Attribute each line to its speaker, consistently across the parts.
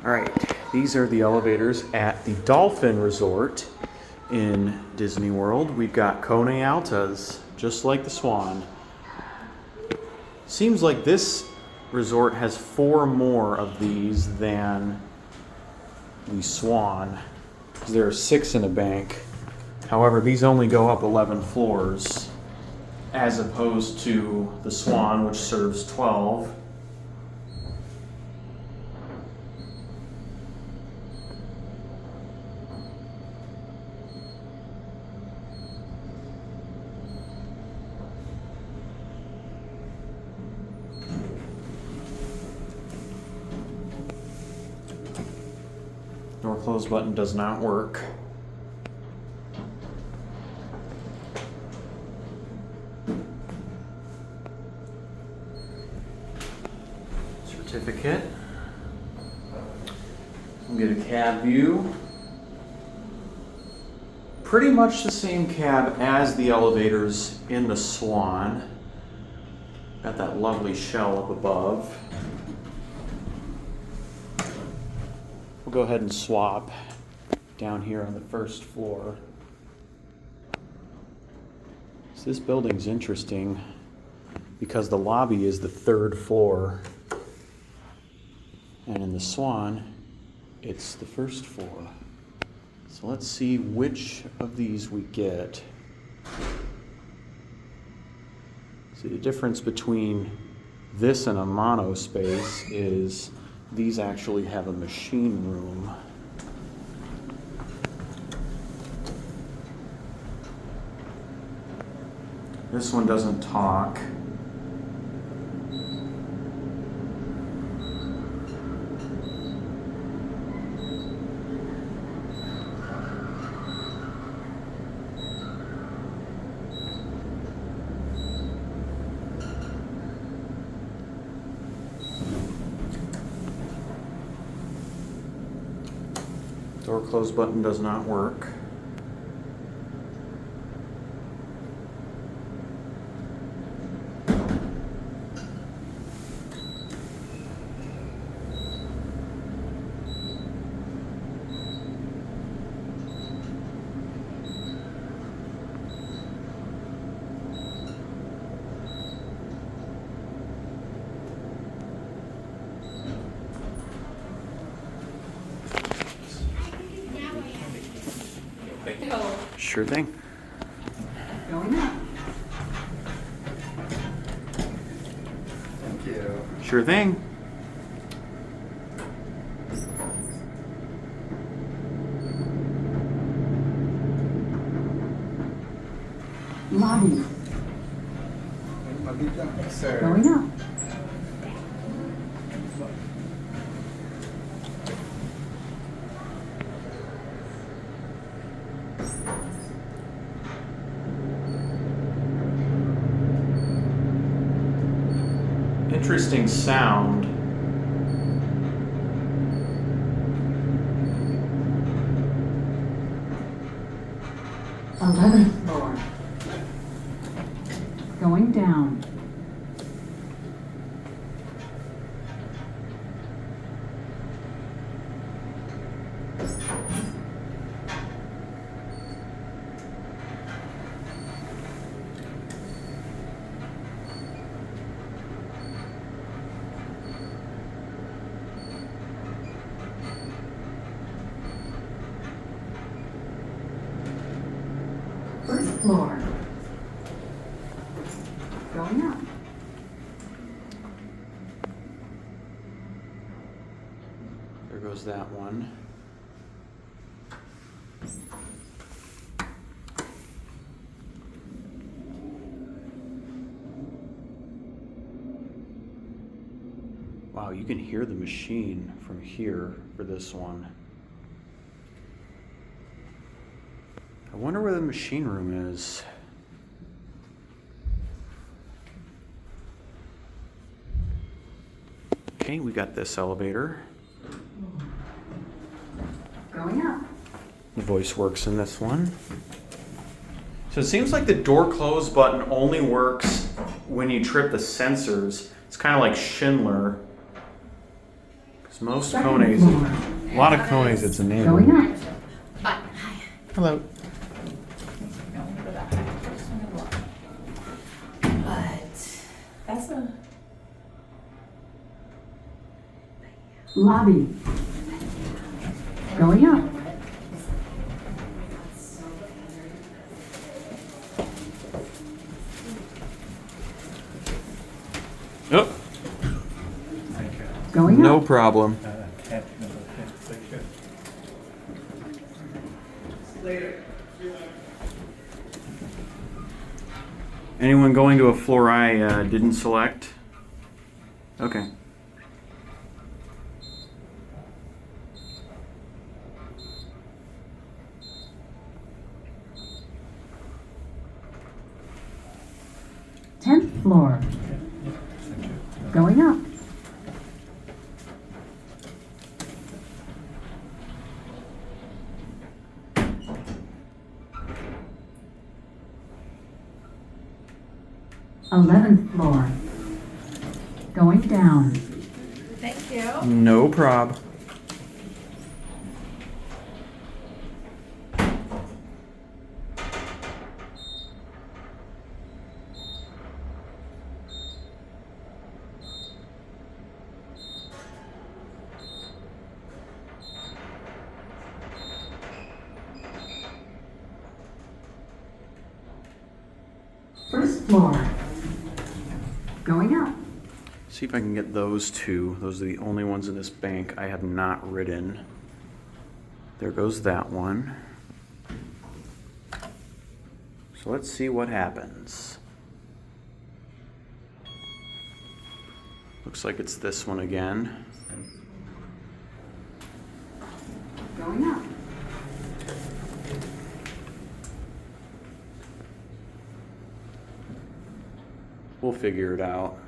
Speaker 1: All right, these are the elevators at the Dolphin Resort in Disney World. We've got Kone Altas, just like the Swan. Seems like this resort has 4 more of these than the Swan. There are 6 in a bank. However, these only go up 11 floors, as opposed to the Swan, which serves 12. Door close button does not work. Certificate. We'll get a cab view. Pretty much the same cab as the elevators in the Swan. Got that lovely shell up above. We'll go ahead and swap down here on the first floor. So this building's interesting because the lobby is the 3rd floor. And in the Swan, it's the 1st floor. So let's see which of these we get. See, the difference between this and a MiniSpace is these actually have a machine room. This one doesn't talk. Door close button does not work. Sure thing.
Speaker 2: Going up.
Speaker 3: Thank you.
Speaker 1: Sure thing.
Speaker 2: Lobby.
Speaker 3: Sir.
Speaker 2: Going up.
Speaker 1: Interesting sound.
Speaker 2: Eleventh floor. Going down. First floor. Going up.
Speaker 1: There goes that one. Wow, you can hear the machine from here for this one. I wonder where the machine room is. Okay, we got this elevator.
Speaker 2: Going up.
Speaker 1: The voice works in this one. So it seems like the door close button only works when you trip the sensors. It's kind of like Schindler. 'Cause most
Speaker 2: Second
Speaker 1: Kones,
Speaker 2: floor.
Speaker 1: a lot of Kones, it's a name.
Speaker 2: Going up.
Speaker 3: Hi.
Speaker 1: Hello.
Speaker 3: But that's a
Speaker 2: Lobby. Going up.
Speaker 1: Oh,
Speaker 2: Going
Speaker 1: no
Speaker 2: up.
Speaker 1: problem. Anyone going to a floor I didn't select? Okay.
Speaker 2: Tenth floor. Going up. Eleventh floor. Going down.
Speaker 3: thank you.
Speaker 1: No prob.
Speaker 2: First floor. Going up.
Speaker 1: See if I can get those two. Those are the only ones in this bank I have not ridden. There goes that one. So let's see what happens. Looks like it's this one again.
Speaker 2: Going up.
Speaker 1: We'll figure it out.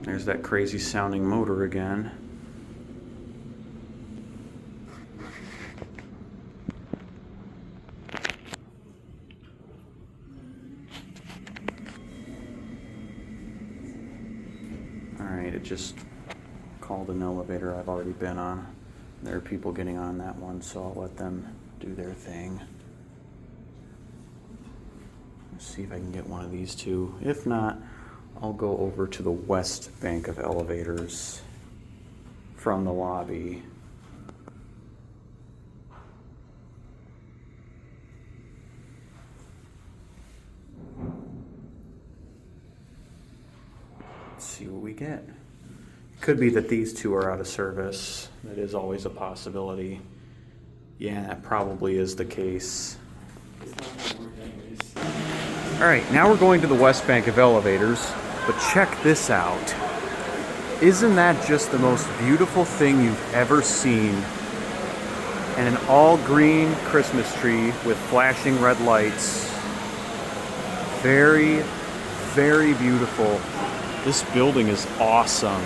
Speaker 1: There's that crazy sounding motor again. Alright, it just called an elevator I've already been on. There are people getting on that one, so I'll let them do their thing. Let's see if I can get one of these two. If not, I'll go over to the west bank of elevators from the lobby. Let's see what we get. Could be that these two are out of service. That is always a possibility. Yeah, that probably is the case. All right, now we're going to the west bank of elevators, but check this out. Isn't that just the most beautiful thing you've ever seen? And an all green Christmas tree with flashing red lights. Very, very beautiful. This building is awesome.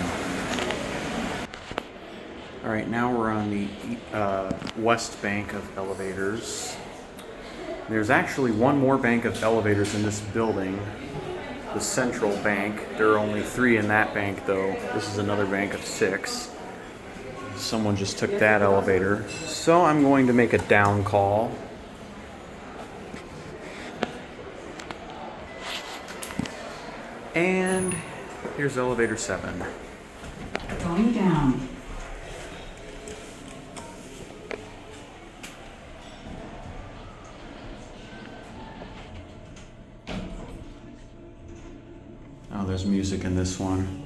Speaker 1: All right, now we're on the west bank of elevators. There's actually one more bank of elevators in this building, the central bank. There are only 3 in that bank, though. This is another bank of 6. Someone just took that elevator. So I'm going to make a down call. And here's elevator 7.
Speaker 2: Going down.
Speaker 1: Oh, there's music in this one.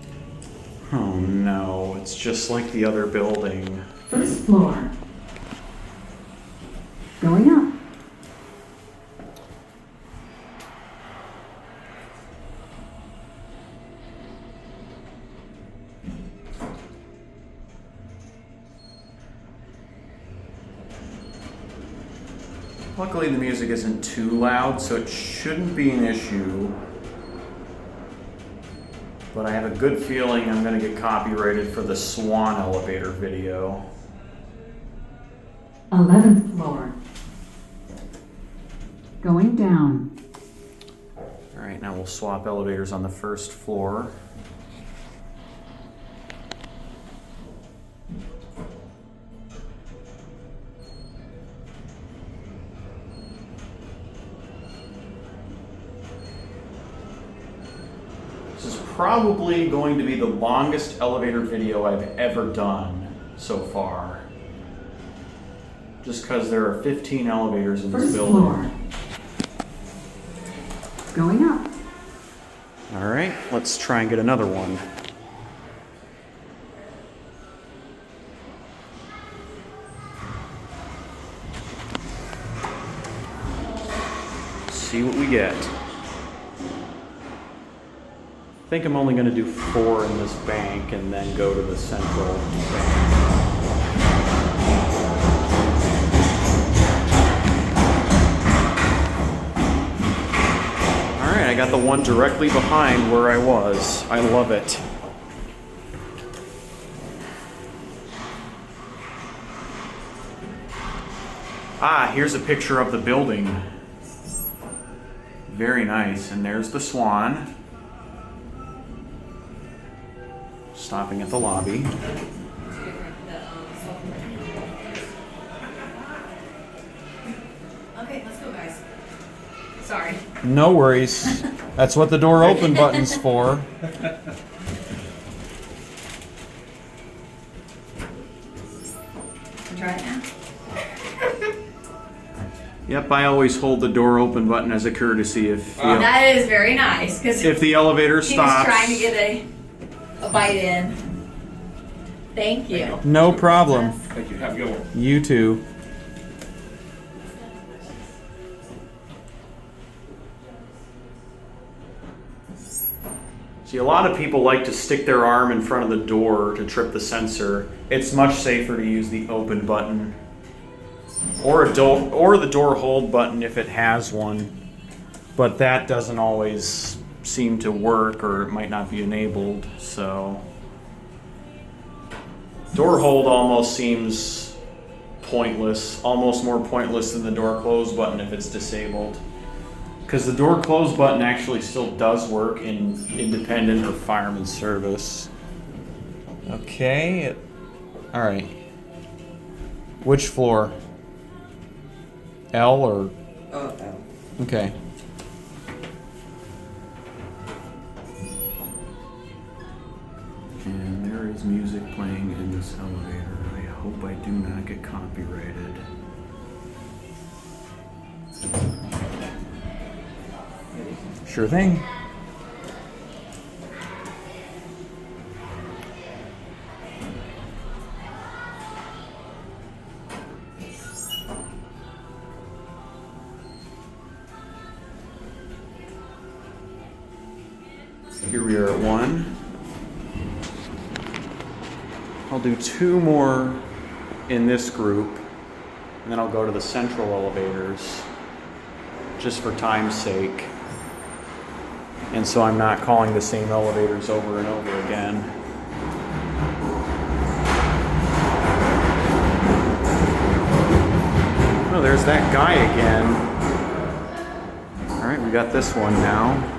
Speaker 1: Oh no, it's just like the other building.
Speaker 2: First floor. Going up.
Speaker 1: Luckily the music isn't too loud, so it shouldn't be an issue. But I have a good feeling I'm going to get copyrighted for the Swan elevator video.
Speaker 2: 11th floor. Going down.
Speaker 1: Alright, now we'll swap elevators on the first floor. This is probably going to be the longest elevator video I've ever done so far. Just because there are 15 elevators in this
Speaker 2: First
Speaker 1: building.
Speaker 2: floor. Going up.
Speaker 1: All right, let's try and get another one. See what we get. I think I'm only going to do 4 in this bank and then go to the central bank. I got the one directly behind where I was. I love it. Ah, here's a picture of the building. Very nice. And there's the Swan. Stopping at the lobby.
Speaker 3: Okay, let's go, guys. Sorry.
Speaker 1: No worries. That's what the door open button's for.
Speaker 3: Try it now.
Speaker 1: Yep, I always hold the door open button as a courtesy if
Speaker 3: That is very nice because
Speaker 1: if the elevator
Speaker 3: he
Speaker 1: stops.
Speaker 3: was trying to get a bite in. Thank you.
Speaker 1: No problem.
Speaker 4: Thank you. Have a good one.
Speaker 1: You too. See, a lot of people like to stick their arm in front of the door to trip the sensor. It's much safer to use the open button or the door hold button if it has one. But that doesn't always seem to work, or it might not be enabled. So door hold almost seems pointless, almost more pointless than the door close button if it's disabled. Because the door close button actually still does work in independent or fireman service. Okay. All right. Which floor? L or?
Speaker 5: L.
Speaker 1: Okay. And there is music playing in this elevator. I hope I do not get copyrighted. Sure thing. Here we are at 1. I'll do 2 more in this group, and then I'll go to the central elevators, just for time's sake. And so I'm not calling the same elevators over and over again. Oh, there's that guy again. All right, we got this one now.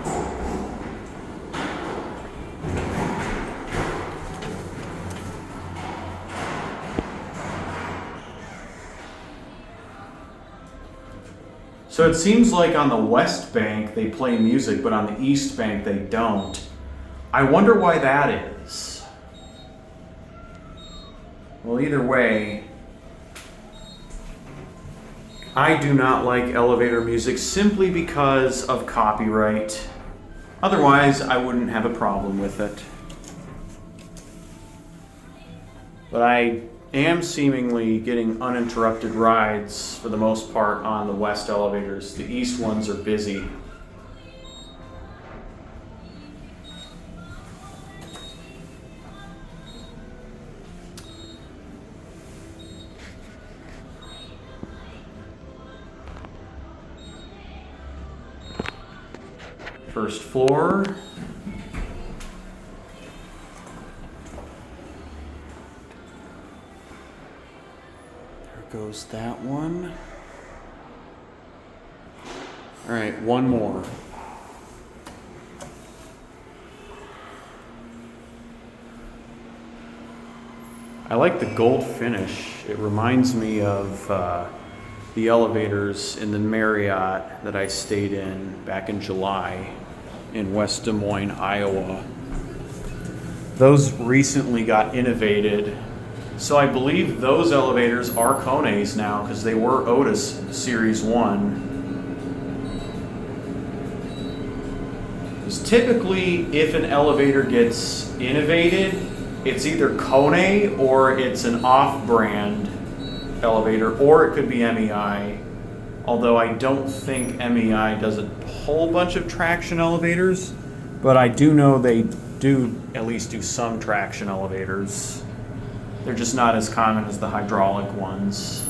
Speaker 1: So it seems like on the West Bank they play music, but on the East Bank they don't. I wonder why that is. Well, either way, I do not like elevator music simply because of copyright. Otherwise, I wouldn't have a problem with it. But I am seemingly getting uninterrupted rides for the most part on the West elevators. The East ones are busy. First floor. Goes that one. All right, one more. I like the gold finish. It reminds me of the elevators in the Marriott that I stayed in back in July in West Des Moines, Iowa. Those recently got innovated. So I believe those elevators are Kones now because they were Otis Series 1. Because typically, if an elevator gets innovated, it's either Kone or it's an off-brand elevator, or it could be MEI. Although I don't think MEI does a whole bunch of traction elevators, but I do know they do at least do some traction elevators. They're just not as common as the hydraulic ones.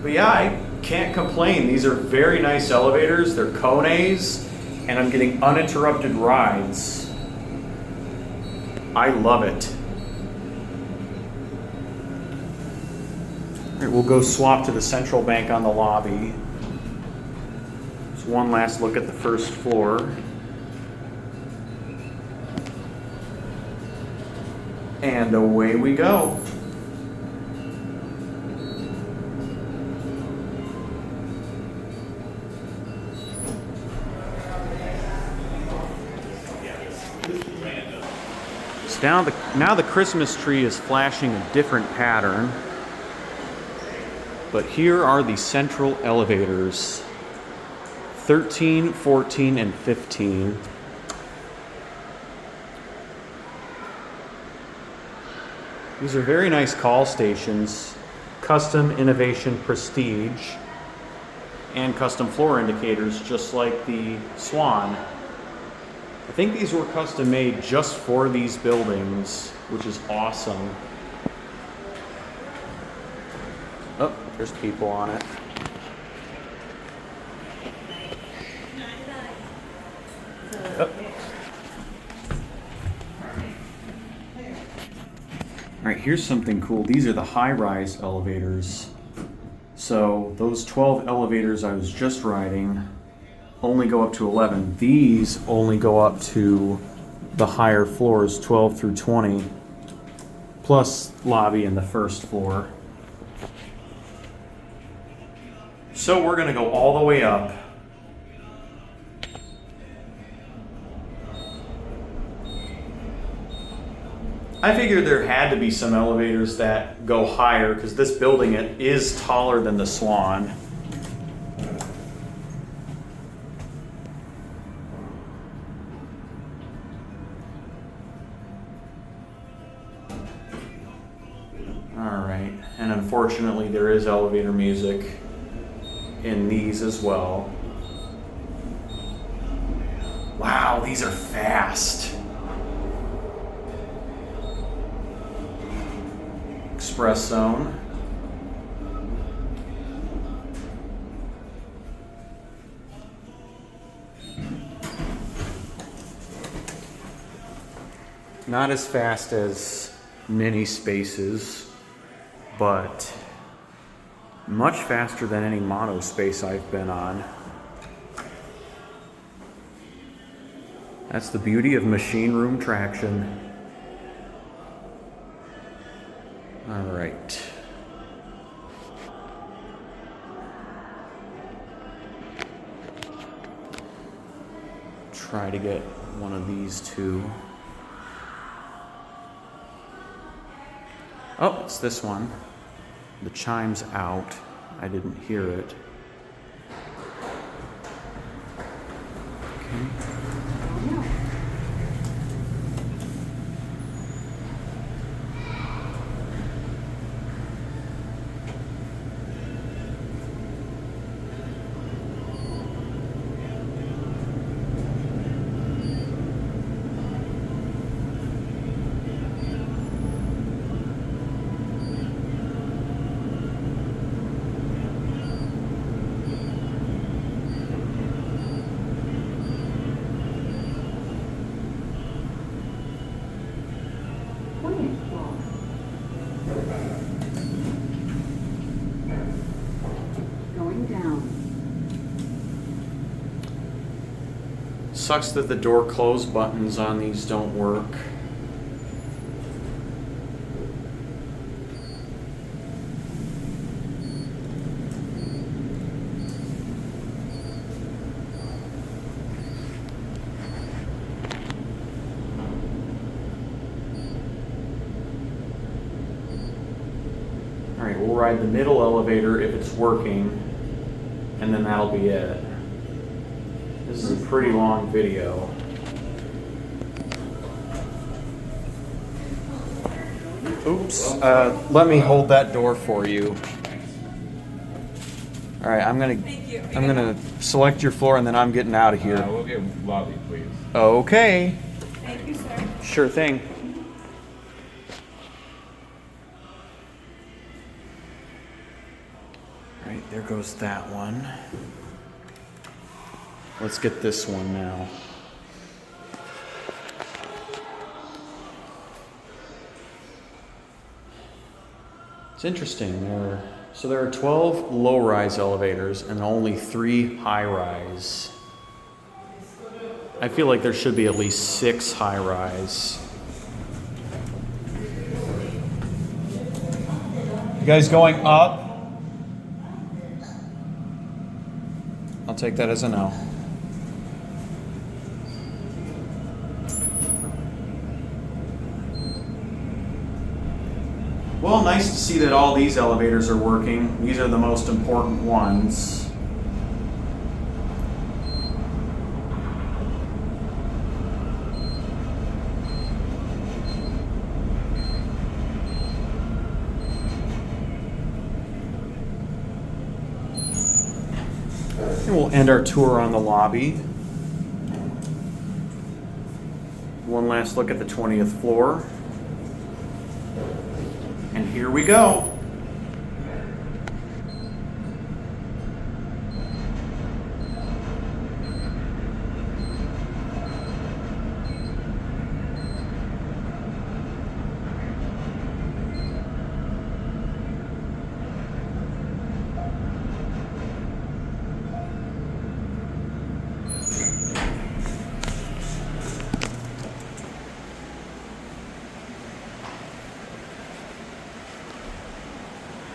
Speaker 1: But yeah, I can't complain. These are very nice elevators. They're Kones, and I'm getting uninterrupted rides. I love it. All right, we'll go swap to the central bank on the lobby. Just one last look at the first floor. And away we go. So now the Christmas tree is flashing a different pattern. But here are the central elevators. 13, 14, and 15. These are very nice call stations, custom innovation prestige, and custom floor indicators just like the Swan. I think these were custom made just for these buildings, which is awesome. Oh, there's people on it. Oh. All right, here's something cool. These are the high-rise elevators. So those 12 elevators I was just riding only go up to 11. These only go up to the higher floors, 12 through 20, plus lobby and the first floor. So we're gonna go all the way up. I figured there had to be some elevators that go higher because this building is taller than the Swan. All right, and unfortunately there is elevator music in these as well. Wow, these are fast. Express zone. Not as fast as MiniSpaces, but much faster than any monospace I've been on. That's the beauty of machine room traction. All right. Try to get one of these two. Oh, it's this one. The chime's out. I didn't hear it. Okay. Sucks that the door close buttons on these don't work. All right, we'll ride the middle elevator if it's working, and then that'll be it. This is a pretty long video. Oops, let me hold that door for you. All right, I'm gonna select your floor, and then I'm getting out of here.
Speaker 4: We'll get lobby, please.
Speaker 1: Okay.
Speaker 3: Thank you, sir.
Speaker 1: Sure thing. All right, there goes that one. Let's get this one now. It's interesting. There are 12 low-rise elevators and only 3 high-rise. I feel like there should be at least 6 high-rise. You guys going up? I'll take that as a no. Well, nice to see that all these elevators are working. These are the most important ones. And we'll end our tour on the lobby. One last look at the 20th floor. And here we go.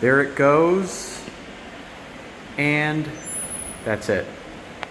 Speaker 1: There it goes, and that's it.